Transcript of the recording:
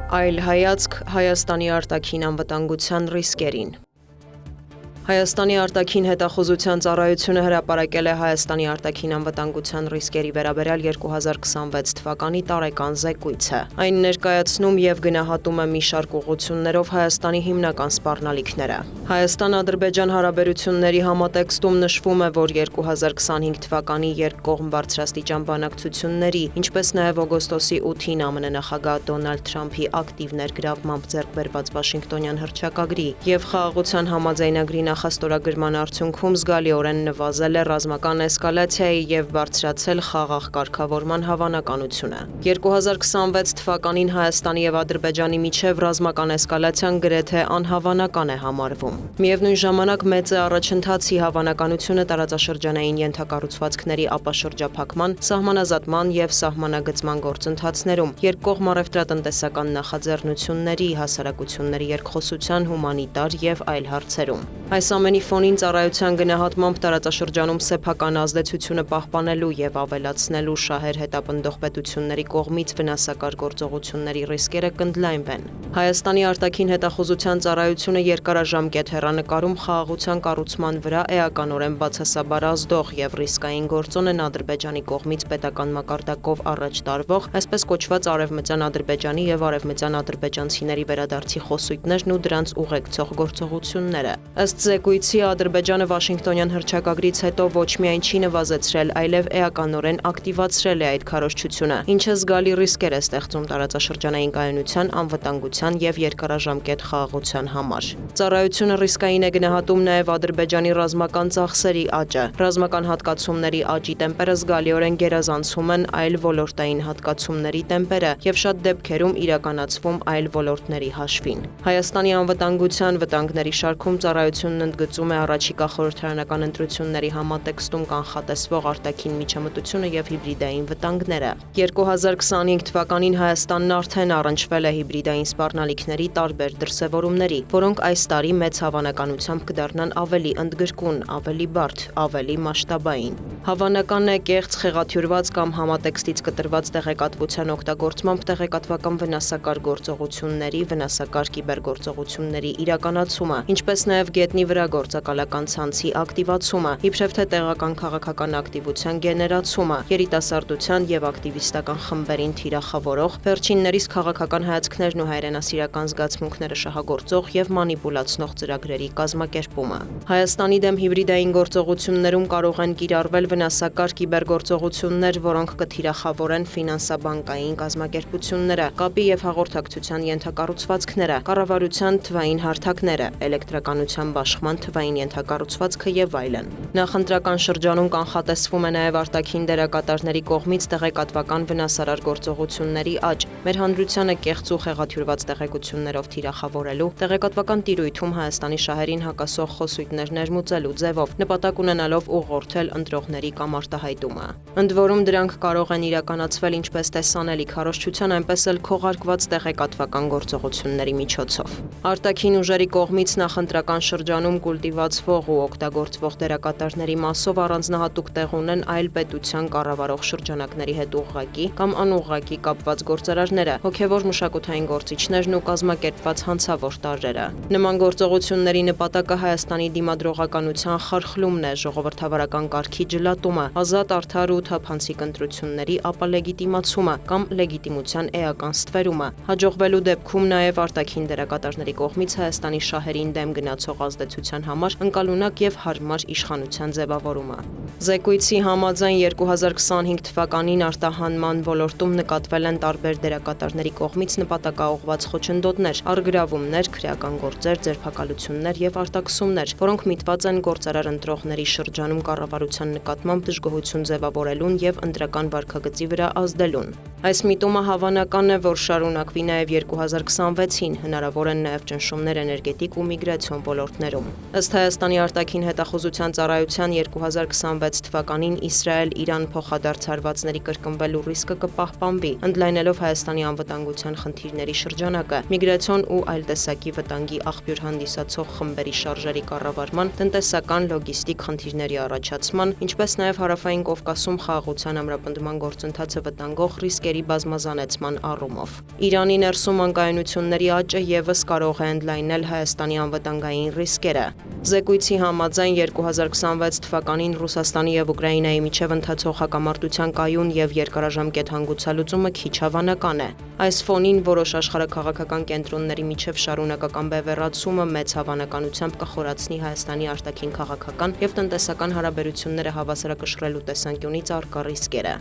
Այլ հայացք Հայաստանի արտաքին անվտանգության ռիսկերին։ Հայաստանի արտաքին հետախուզության ծառայությունը հրապարակել է Հայաստանի արտաքին անվտանգության ռիսկերի վերաբերյալ 2026 թվականի տարեկան զեկույցը։ Այն ներկայացնում եւ գնահատում է մի շարք ուղղություններով Հայաստանի հիմնական սպառնալիքները։ Հայաստան-Ադրբեջան հարաբերությունների համատեքստում նշվում է, որ 2025 թվականի երկկողմ բարձրաստիճան բանակցությունների, ինչպես նաեւ օգոստոսի 8-ին ԱՄՆ նախագահ Դոնալդ Թրամփի ակտիվ ներգրավմամբ ձեռք բերված Վաշինգտոնյան հռչակագրի եւ խաղաղության համաձայնագրի նախաստորագրման արդյունքում զգալիորեն նվազել է ռազմական էսկալացիայի եւ բարձրացել խաղաղ կարգավորման հավանականությունը։ 2026 թվականին Հայաստանի եւ Ադրբեջանի միջև ռազմական էսկալացիան գրեթե անհավանական է համարվում։ Միևնույն ժամանակ մեծ է առաջընթացի հավանականությունը տարածաշրջանային ենթակառուցվածքների ապաշրջափակման, սահմանազատման եւ սահմանագծման գործընթացներում, երկկողմ առևտրատնտեսական նախաձեռնությունների, հասարակությունների երկխոսության, հումանիտար եւ այլ հարցերում։ Այս ամենի ֆոնին ծառայության գնահատմամբ տարածաշրջանում սեփական ազդեցությունը պահպանելու եւ ավելացնելու շահեր հետապնդող պետությունների կողմից վնասակար գործողությունների ռիսկերը կընդլայնվեն։ Հայաստանի արտաքին հետախուզության ծառայությունը երկարաժամկետ հեռանկարում խաղաղության կառուցման վրա էականորեն բացասաբար ազդող եւ ռիսկային գործոն են Ադրբեջանի կողմից պետական մակարդակով առաջ տարվող, այսպես կոչված արևմտյան Ադրբեջանի եւ արևմտյան ադրբեջանցիների վերադարձի խոսույթներն ու դրանց ուղեկցող գործողությունները։ Ըստ զեկույցի Ադրբեջանը Վաշինգտոնյան հռչակագրից հետո ոչ միայն չի նվազեցրել, այլև էականորեն ակտիվացրել է այդ քարոզչությունը, ինչը զգալի ռիսկեր է ստեղծում տարածաշրջանային կայունության, անվտանգության եւ երկարաժամկետ խաղաղության համար։ Ծառայությունը ռիսկային է գնահատում նաեւ Ադրբեջանի ռազմական ծախսերի աճը։ Ռազմական հատկացումների աճի տեմպերը զգալիորեն գերազանցում են այլ ոլորտային հատկացումների տեմպերը եւ շատ դեպքերում իրականացվում այլ ոլորտների հաշվին։ Հայաստանի անվտանգության վտանգների շարքում ծառայությունն ընդգծում է առաջիկա խորհրդարանական ընտրությունների համատեքստում կանխատեսվող արտաքին միջամտությունը եւ հիբրիդային վտանգները։ 2025 թվականին Հայաստանն արդեն առնչվել է հիբրիդային սպառնալիքների տարբեր դրսևորումների, որոնք այս տարի մեծ հավանականությամբ կդառնան ավելի ընդգրկուն, ավելի բարդ, ավելի մասշտաբային։ Հավանական է կեղծ խեղաթյուրված կամ համատեքստից կտրված տեղեկատվության օգտագործմամբ տեղեկատվական վնասակար գործողությունների, վնասակար կիբերգործողությունների իրականացումը, ինչպես նաեւ գետնի վրա գործակալական ցանցի ակտիվացումը, իբրև թե տեղական քաղաքական ակտիվության գեներացումը, երիտասարդության եւ ակտիվիստական խմբերին թիրախավորող, վերջիններիս քաղաքական հայացքներն ու հայրենասիրական զգացմունքները շահագործող եւ մանիպուլացնող ծրագրերի կազմակերպումը։ Հայաստանի դեմ հիբրիդային գործողություններում կարող են կիրառվել վնասակար կիբերգործողություններ, որոնք կթիրախավորեն ֆինանսաբանկային կազմակերպությունները, կապի եւ հաղորդակցության ենթակառուցվածքները, կառավարության թվային հարթակները, էլեկտրականության բաշխման թվային ենթակառուցվածքը եւ այլն։ Նախընտրական շրջանում կանխատեսվում է նաեւ արտաքին դերակատարների կողմից տեղեկատվական վնասարար գործողությունների աճ, մեր հանրությանը կեղծ ու խեղաթյուրված տեղեկություններով թիրախավորելու, տեղեկատվական տիրույթում Հայաստանի շահերին հակասող խոսույթներ ներմուծելու ձևով, նպատակ ունենալով ուղղորդել ընտրողների կամ արտահայտումը։ Ընդ որում դրանք կարող են իրականացվել ինչպես տեսանելի քարոզչության, այնպես էլ քողարկված տեղեկատվական գործողությունների միջոցով։ Արտաքին ուժերի կողմից նախընտրական շրջանում կուլտիվացվող ու օգտագործվող դերակատարների մասով առանձնահատուկ տեղ ունեն այլ պետության կառավարող շրջանակների հետ ուղղակի կամ անուղղակի կապված գործարարները, հոգևոր մշակութային գործիչներն ու կազմակերպված հանցավոր տարրերը։ Նման գործողությունների նպատակը Հայաստանի դիմադրողականության խարխլումն է, ժողովրդավարական կարգի ջլատումը, ազատ, արդար ու թափանցիկ ընտրությունների ապալեգիտիմացումը կամ լեգիտիմության էական ստվերումը, հաջողվելու դեպքում նաև արտաքին դերակատարների կողմից Հայաստանի շահերին դեմ գնացող ազդեցության համար ընկալունակ եւ հարմար իշխանության ձևավորումը։ Զեկույցի համաձայն 2025 թվականին արտահանման ոլորտում նկատվել են տարբեր դերակատարների կողմից նպատակաուղղված խոչընդոտներ, առգրավումներ, քրեական գործեր, ձերբակալություններ եւ արտաքսումներ, որոնք միտված են գործարար ընտրողների շրջանում կառավարության նկատմամբ դժգոհություն ձևավորելուն եւ ընտրական վարքագծի վրա ազդելուն։ Այս միտումը հավանական է, որ շարունակվի նաև 2026-ին, հնարավոր են նաև ճնշումներ էներգետիկ ու միգրացիոն ոլորտներում։ Ըստ Հայաստանի արտաքին հետախուզության ծառայության 2026 թվականին Իսրայել-Իրան փոխադարձ կրկնվելու ռիսկը կպահպանվի, ընդլայնելով Հայաստանի անվտանգության խնդիրների շրջանակը, միգրացիոն ու այլ տեսակի վտանգի աղբյուր հանդիսացող խմբերի շարժերի կառավարման, տնտեսական լոգիստիկ խնդիրների առաջացման, ինչպես նաև Հարավային Կովկասում խաղաղության ամրապնդման գործընթացը վտանգող ռիսկերի բազմազանեցման առումով։ Իրանի ներսում անկայունությունների աճը ևս կարող է ընդլայնել Հայաստանի անվտանգային ռիսկերը։ Զեկույցի համաձայն 2026 թվականին Ռուսաստանի և Ուկրաինայի միջև ընթացող հակամարտության կայուն և երկարաժամկետ հանգուցալուծումը քիչ հավանական է։ Այս ֆոնին որոշ աշխարհաքաղաքական կենտրոնների միջև շարունակական բևեռացումը մեծ հավանականությամբ կխորացնի Հայաստանի արտաքին քաղաքական և տնտեսական հարաբերությունները հավասարակշռելու տեսանկյունից առկա ռիսկերը։